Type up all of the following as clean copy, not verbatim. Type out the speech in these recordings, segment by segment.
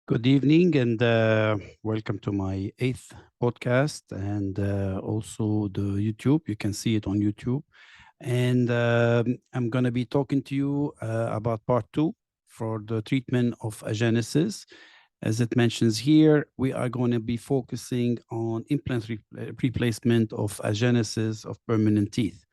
Good evening and welcome to my eighth podcast and also the YouTube. You can see it on YouTube. And I'm going to be talking to you about part two for the treatment of agenesis. As it mentions here, we are going to be focusing on implant replacement of agenesis of permanent teeth.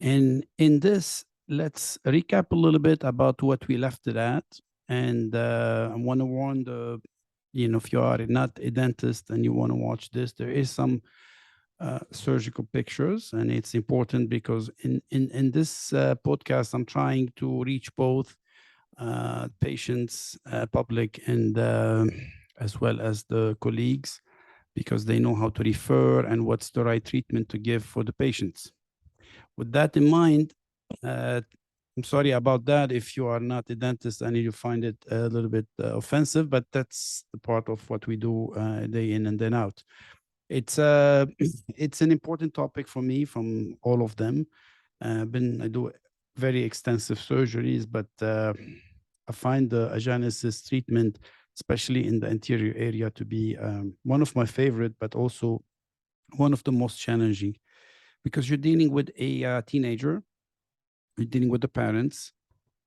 And in this, let's recap a little bit about what we left it at. And I want to warn if you are not a dentist and you want to watch this, there is some surgical pictures, and it's important because in this podcast, I'm trying to reach both patients, public, and as well as the colleagues, because they know how to refer and what's the right treatment to give for the patients. With that in mind, I'm sorry about that if you are not a dentist and you find it a little bit offensive, but that's the part of what we do day in and day out. It's it's an important topic for me from all of them. I do very extensive surgeries, but I find the agenesis treatment, especially in the anterior area, to be one of my favorite, but also one of the most challenging, because you're dealing with a teenager, you're dealing with the parents.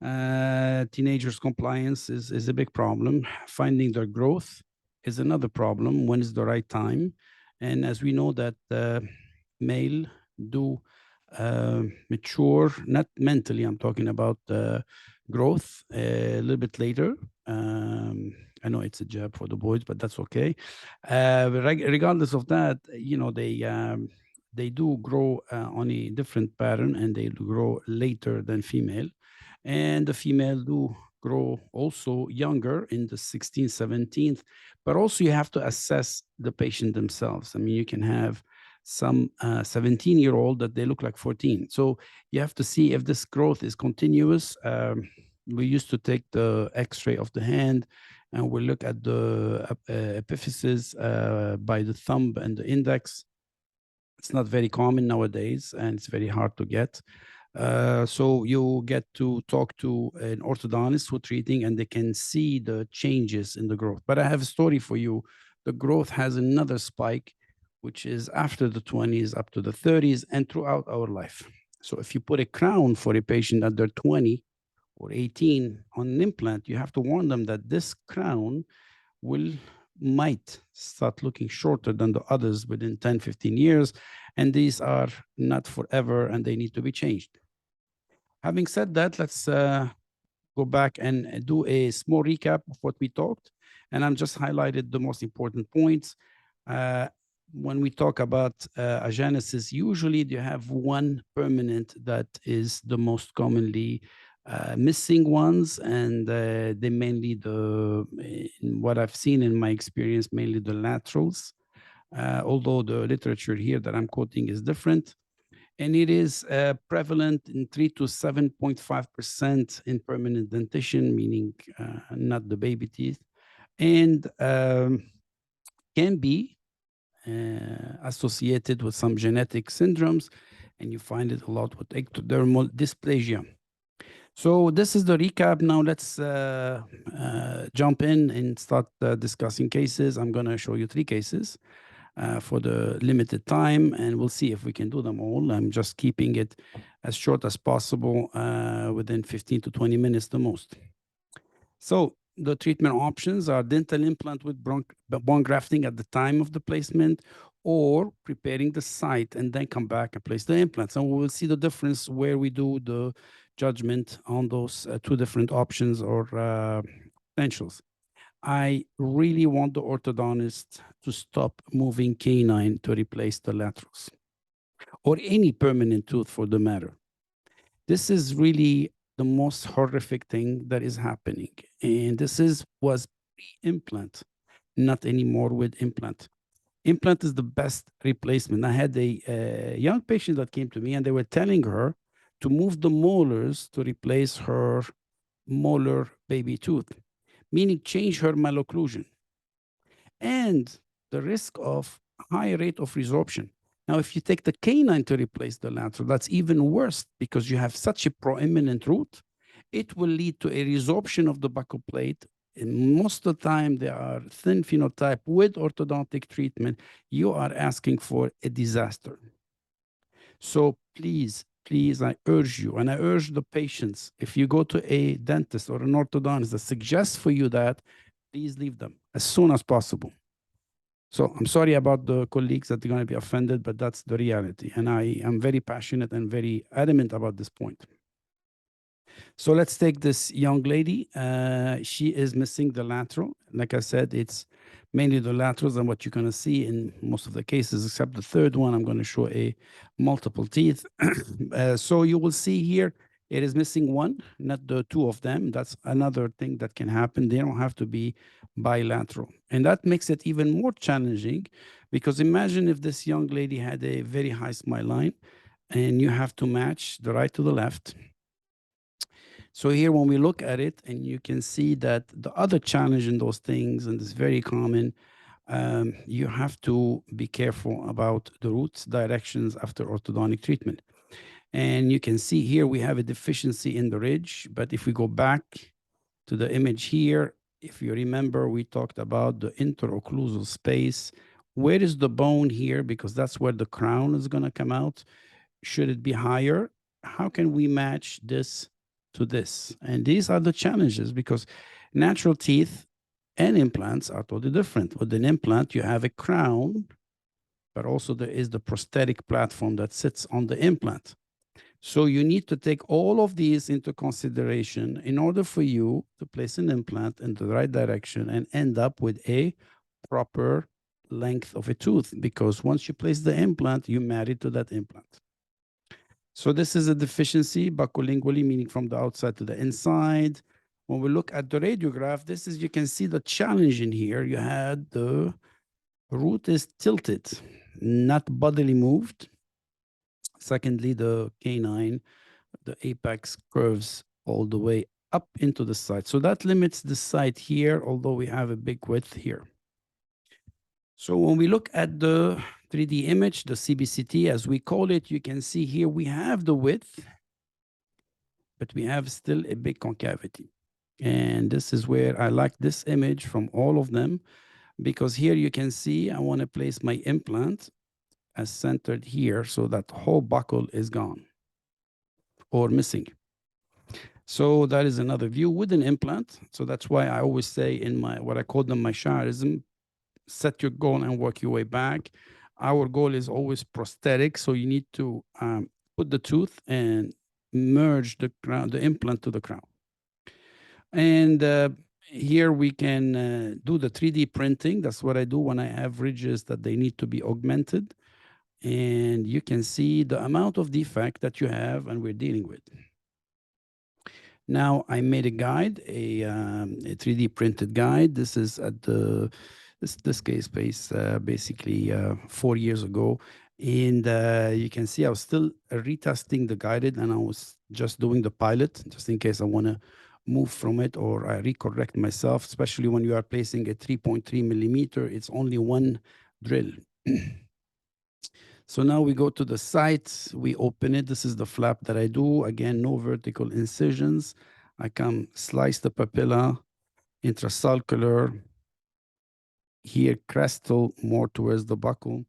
Teenagers' compliance is a big problem. Finding their growth is another problem. When is the right time? And as we know that male do mature, not mentally, I'm talking about growth a little bit later. I know it's a jab for the boys, but that's okay. Regardless of that, they do grow on a different pattern, and they do grow later than female. And the female do grow also younger in the 16th, 17th, but also you have to assess the patient themselves. I mean, you can have some 17-year-old that they look like 14. So you have to see if this growth is continuous. We used to take the x-ray of the hand, and we look at the epiphysis by the thumb and the index. It's not very common nowadays, and it's very hard to get. So you get to talk to an orthodontist who's treating, and they can see the changes in the growth. But I have a story for you. The growth has another spike, which is after the 20s, up to the 30s, and throughout our life. So if you put a crown for a patient at their 20 or 18 on an implant, you have to warn them that this crown might start looking shorter than the others within 10, 15 years. And these are not forever, and they need to be changed. Having said that, let's go back and do a small recap of what we talked. And I'm just highlighted the most important points. When we talk about agenesis, usually you have one permanent that is the most commonly missing ones, and they mainly what I've seen in my experience, mainly the laterals, although the literature here that I'm quoting is different. And it is prevalent in 3 to 7.5% in permanent dentition, meaning not the baby teeth, and can be associated with some genetic syndromes, and you find it a lot with ectodermal dysplasia. So this is the recap. Now let's jump in and start discussing cases. I'm going to show you 3 cases for the limited time, and we'll see if we can do them all. I'm just keeping it as short as possible, within 15 to 20 minutes the most. So the treatment options are dental implant with bone grafting at the time of the placement, or preparing the site and then come back and place the implants. And we will see the difference where we do the judgment on those 2 different options or potentials. I really want the orthodontist to stop moving canine to replace the laterals, or any permanent tooth for the matter. This is really the most horrific thing that is happening. And this was pre-implant, not anymore with implant. Implant is the best replacement. I had a young patient that came to me, and they were telling her to move the molars to replace her molar baby tooth, meaning change her malocclusion, and the risk of high rate of resorption. Now, if you take the canine to replace the lateral, that's even worse, because you have such a proeminent root. It will lead to a resorption of the buccal plate, most of the time they are thin phenotype with orthodontic treatment, you are asking for a disaster. So please, please, I urge you, and I urge the patients, if you go to a dentist or an orthodontist that suggests for you that, please leave them as soon as possible. So I'm sorry about the colleagues that are going to be offended, but that's the reality. And I am very passionate and very adamant about this point. So let's take this young lady. She is missing the lateral. Like I said, it's mainly the laterals and what you're going to see in most of the cases, except the third one. I'm going to show a multiple teeth. So you will see here, it is missing one, not the two of them. That's another thing that can happen. They don't have to be bilateral. And that makes it even more challenging because imagine if this young lady had a very high smile line and you have to match the right to the left. So here, when we look at it, and you can see that the other challenge in those things, and it's very common, you have to be careful about the roots directions after orthodontic treatment. And you can see here we have a deficiency in the ridge, but if we go back to the image here, if you remember, we talked about the interocclusal space. Where is the bone here? Because that's where the crown is going to come out. Should it be higher? How can we match this to this? And these are the challenges because natural teeth and implants are totally different. With an implant, you have a crown, but also there is the prosthetic platform that sits on the implant. So you need to take all of these into consideration in order for you to place an implant in the right direction and end up with a proper length of a tooth, because once you place the implant, you're married to that implant. So this is a deficiency buccolingually, meaning from the outside to the inside. When we look at the radiograph, this is, you can see the challenge in here. You had the root is tilted, not bodily moved. Secondly, the canine, the apex curves all the way up into the side. So that limits the side here, although we have a big width here. So when we look at the 3D image, the CBCT, as we call it, you can see here we have the width, but we have still a big concavity. And this is where I like this image from all of them, because here you can see I want to place my implant as centered here so that whole buckle is gone or missing. So that is another view with an implant. So that's why I always say in my, what I call them my Sha'arism, set your goal and work your way back. Our goal is always prosthetic. So you need to put the tooth and merge the crown, the implant to the crown. And here we can do the 3D printing. That's what I do when I have ridges that they need to be augmented. And you can see the amount of defect that you have and we're dealing with. Now I made a guide, a 3D printed guide. This is at the this case base basically 4 years ago. And you can see I was still retesting the guided, and I was just doing the pilot just in case I want to move from it or I recorrect myself, especially when you are placing a 3.3 millimeter. It's only one drill. So now we go to the site, we open it. This is the flap that I do. Again, no vertical incisions. I come slice the papilla, intrasulcular, here crestal more towards the buccal,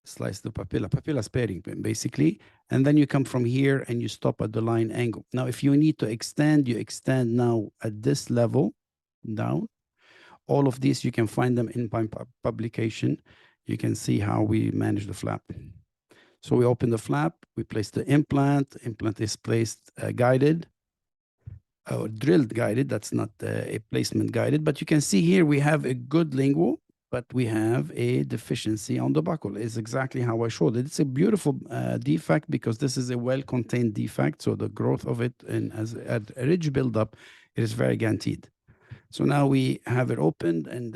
slice the papilla sparing basically. And then you come from here and you stop at the line angle. Now, if you need to extend, you extend now at this level down. All of these, you can find them in my publication. You can see how we manage the flap. So we open the flap, we place the implant. Implant is placed guided, or drilled guided. That's not a placement guided, but you can see here we have a good lingual, but we have a deficiency on the buccal. It's exactly how I showed it. It's a beautiful defect because this is a well-contained defect. So the growth of it and as a ridge buildup, it is very guaranteed. So now we have it opened and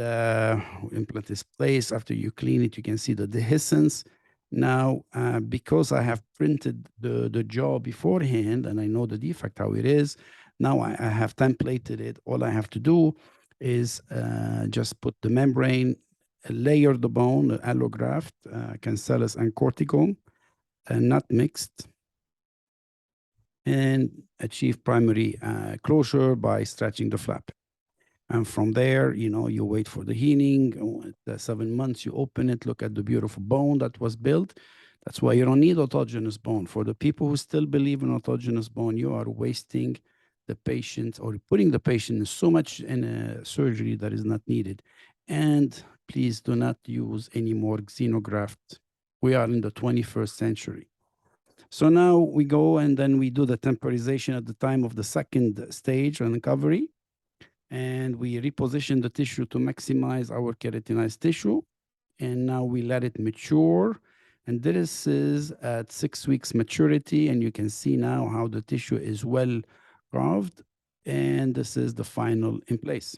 implant is placed. After you clean it, you can see the dehiscence. Now, because I have printed the jaw beforehand and I know the defect, how it is, now I have templated it. All I have to do is just put the membrane, layer the bone, the allograft, cancellous and cortical, not mixed, and achieve primary closure by stretching the flap. And from there, you wait for the healing. At the 7 months, you open it, look at the beautiful bone that was built. That's why you don't need autogenous bone. For the people who still believe in autogenous bone, you are wasting the patient or putting the patient in so much in a surgery that is not needed. And please do not use any more xenograft. We are in the 21st century. So now we go and then we do the temporization at the time of the second stage on recovery. And we reposition the tissue to maximize our keratinized tissue. And now we let it mature. And this is at 6 weeks maturity. And you can see now how the tissue is well carved. And this is the final in place.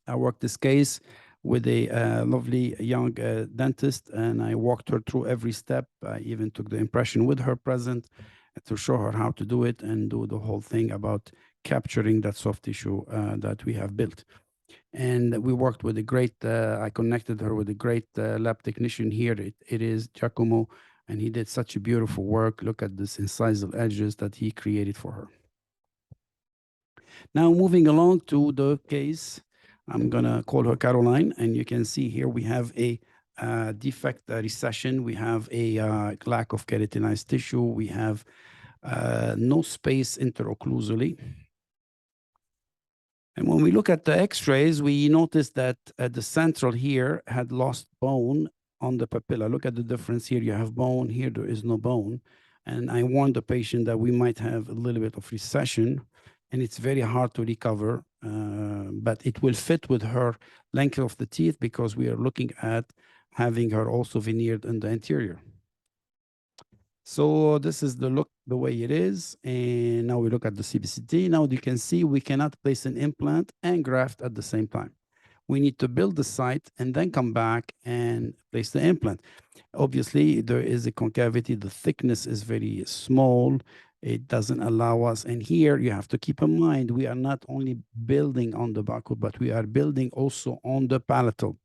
I worked this case with a lovely young dentist, and I walked her through every step. I even took the impression with her present to show her how to do it and do the whole thing about capturing that soft tissue that we have built. And we worked with a great, I connected her with a great lab technician here. It is Giacomo, and he did such a beautiful work. Look at this incisal edges that he created for her. Now, moving along to the case, I'm going to call her Caroline. And you can see here we have a defect recession. We have a lack of keratinized tissue. We have no space interocclusally. And when we look at the x-rays, we notice that the central here had lost bone on the papilla. Look at the difference here. You have bone. Here there is no bone. And I warned the patient that we might have a little bit of recession, and it's very hard to recover, but it will fit with her length of the teeth because we are looking at having her also veneered in the anterior. So this is the look, the way it is. And now we look at the CBCT. Now you can see we cannot place an implant and graft at the same time. We need to build the site and then come back and place the implant. Obviously, there is a concavity. The thickness is very small. It doesn't allow us. And here you have to keep in mind, we are not only building on the buccal, but we are building also on the palatal.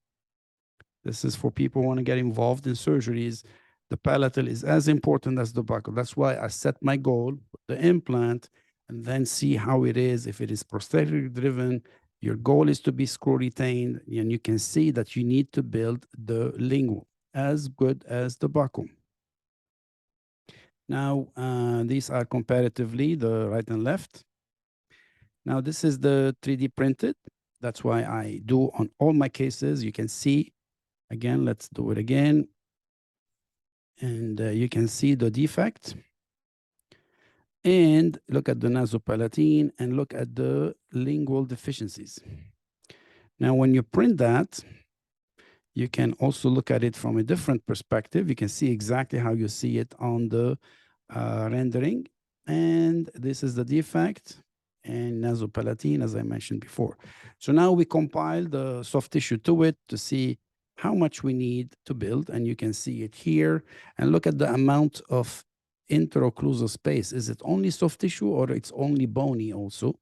This is for people who want to get involved in surgeries. The palatal is as important as the buccal. That's why I set my goal, the implant, and then see how it is. If it is prosthetic driven, your goal is to be screw retained, and you can see that you need to build the lingual as good as the buccal. Now, these are comparatively the right and left. Now, this is the 3D printed. That's why I do on all my cases. You can see, again, let's do it again. And you can see the defect. And look at the nasopalatine and look at the lingual deficiencies. Now, when you print that, you can also look at it from a different perspective. You can see exactly how you see it on the rendering. And this is the defect and nasopalatine, as I mentioned before. So now we compile the soft tissue to it to see how much we need to build. And you can see it here. And look at the amount of interocclusal space. Is it only soft tissue or it's only bony also?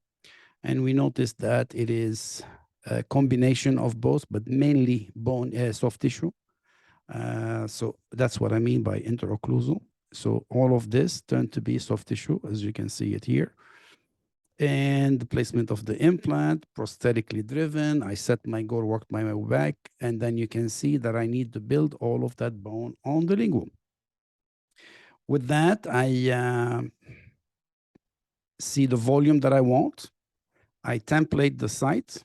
And we notice that it is a combination of both, but mainly bone, soft tissue. So that's what I mean by interocclusal. So all of this turned to be soft tissue, as you can see it here. And the placement of the implant, prosthetically driven. I set my goal, worked my way back, and then you can see that I need to build all of that bone on the lingual. With that, I see the volume that I want. I template the site.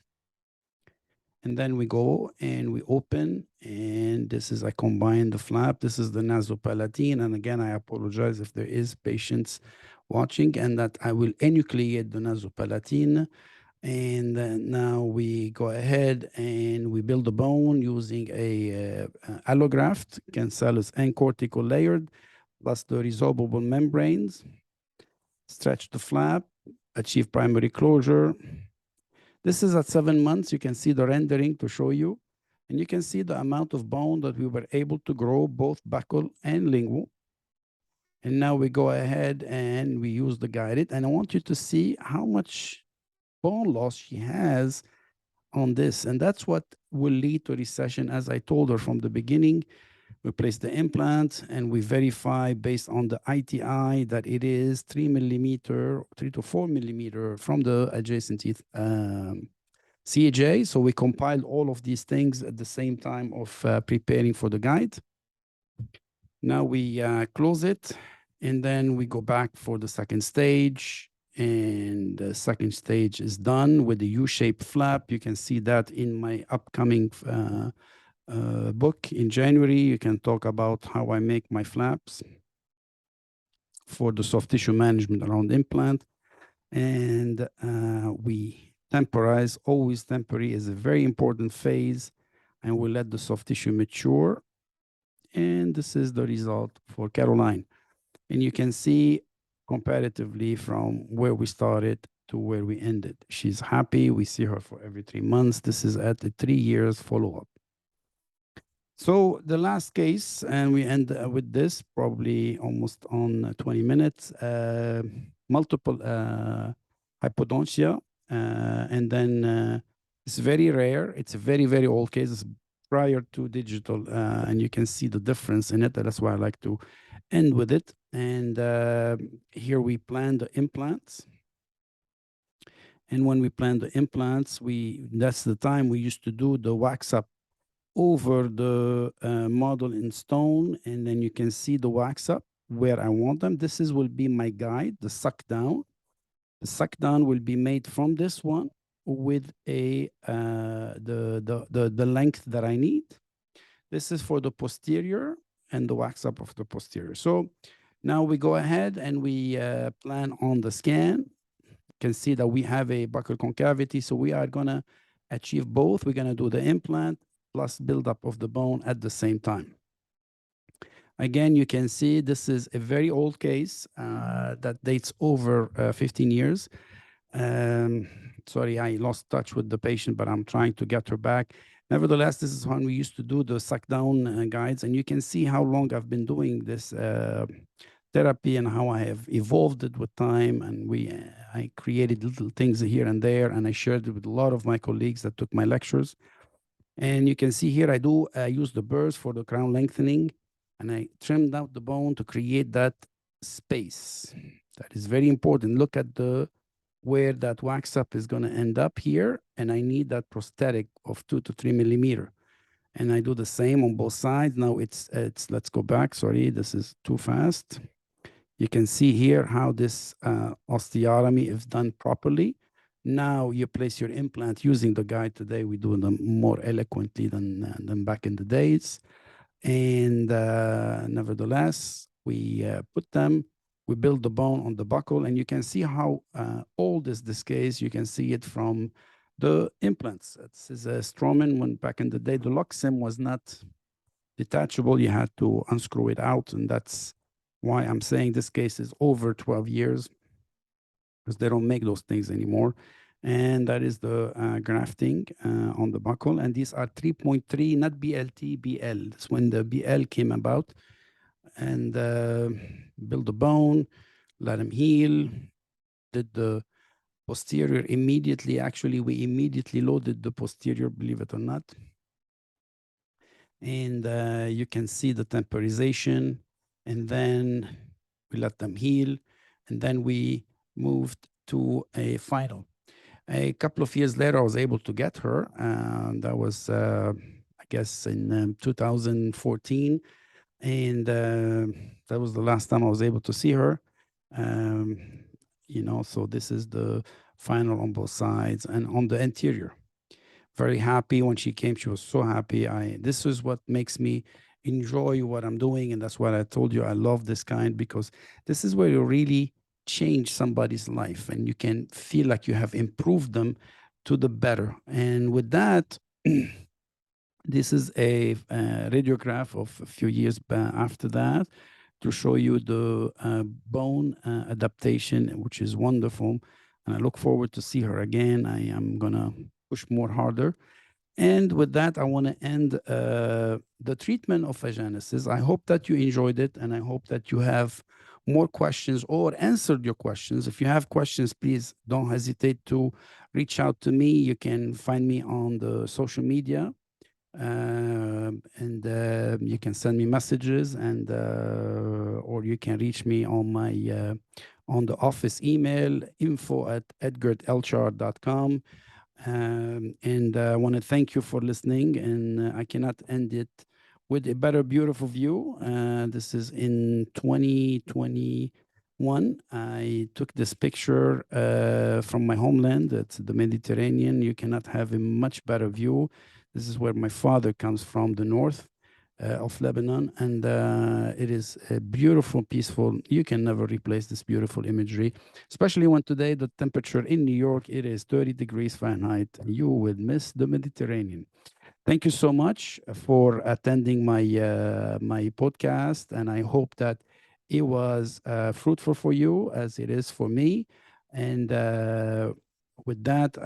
And then we go and we open, and this is, I combine the flap. This is the nasopalatine. And again, I apologize if there is patients watching, and that I will enucleate the nasopalatine. And now we go ahead and we build the bone using a allograft, cancellous and cortical layered, plus the resorbable membranes. Stretch the flap, achieve primary closure. This is at 7 months. You can see the rendering to show you. And you can see the amount of bone that we were able to grow, both buccal and lingual. And now we go ahead and we use the guided. And I want you to see how much bone loss she has on this. And that's what will lead to recession. As I told her from the beginning, we place the implant and we verify based on the ITI that it is 3 to 4 millimeter from the adjacent teeth CJ. So we compiled all of these things at the same time of preparing for the guide. Now we close it, and then we go back for the second stage. And the second stage is done with the U-shaped flap. You can see that in my upcoming book in January. You can talk about how I make my flaps for the soft tissue management around implant. And we temporize. Always temporary is a very important phase, and we let the soft tissue mature. And this is the result for Caroline. And you can see comparatively from where we started to where we ended. She's happy. We see her for every 3 months. This is at the 3 years follow-up. So the last case, and we end with this probably almost on 20 minutes, multiple hypodontia. And then it's very rare. It's a very, very old case. It's prior to digital, and you can see the difference in it. That's why I like to end with it. And here we plan the implants. And when we plan the implants, that's the time we used to do the wax up over the model in stone. And then you can see the wax up where I want them. This will be my guide, the suck down. The suck down will be made from this one with the length that I need. This is for the posterior and the wax up of the posterior. So now we go ahead and we plan on the scan. You can see that we have a buccal concavity. So we are going to achieve both. We're going to do the implant plus buildup of the bone at the same time. Again, you can see this is a very old case that dates over 15 years. Sorry, I lost touch with the patient, but I'm trying to get her back. Nevertheless, this is when we used to do the suck down guides, and you can see how long I've been doing this therapy and how I have evolved it with time. And I created little things here and there, and I shared it with a lot of my colleagues that took my lectures. And you can see here, I use the burrs for the crown lengthening, and I trimmed out the bone to create that space. That is very important. Look at where that wax up is going to end up here, and I need that prosthetic of 2 to 3 millimeter. And I do the same on both sides. Now let's go back. Sorry, this is too fast. You can see here how this osteotomy is done properly. Now you place your implant using the guide. Today we do them more eloquently than back in the days. And nevertheless, we put them, we build the bone on the buccal, and you can see how old is this case. You can see it from the implants. This is a Straumann. When back in the day, the Loxim was not detachable. You had to unscrew it out, and that's why I'm saying this case is over 12 years, because they don't make those things anymore. And that is the grafting on the buccal. And these are 3.3, not BLT, BL. That's when the BL came about. And build the bone, let them heal, did the posterior immediately. Actually, we immediately loaded the posterior, believe it or not. And you can see the temporization. And then we let them heal. And then we moved to a final. A couple of years later, I was able to get her. That was, I guess, in 2014. And that was the last time I was able to see her. So this is the final on both sides and on the anterior. Very happy when she came. She was so happy. This is what makes me enjoy what I'm doing. And that's what I told you. I love this kind, because this is where you really change somebody's life and you can feel like you have improved them to the better. And with that, this is a radiograph of a few years after that to show you the bone adaptation, which is wonderful. And I look forward to see her again. I am going to push more harder. And with that, I want to end the treatment of agenesis. I hope that you enjoyed it, and I hope that you have more questions or answered your questions. If you have questions, please don't hesitate to reach out to me. You can find me on the social media, and you can send me messages, and or you can reach me on my on the office email, info@edgardlchar.com. And I want to thank you for listening. And I cannot end it with a better, beautiful view. This is in 2021. I took this picture from my homeland. It's the Mediterranean. You cannot have a much better view. This is where my father comes from, the north of Lebanon, and it is beautiful, peaceful. You can never replace this beautiful imagery, especially when today the temperature in New York it is 30 degrees Fahrenheit. You will miss the Mediterranean. Thank you so much for attending my podcast, and I hope that it was fruitful for you as it is for me. And with that,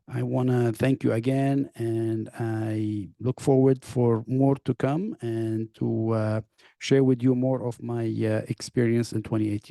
I want to thank you again, and I look forward for more to come and to share with you more of my experience in 28 years.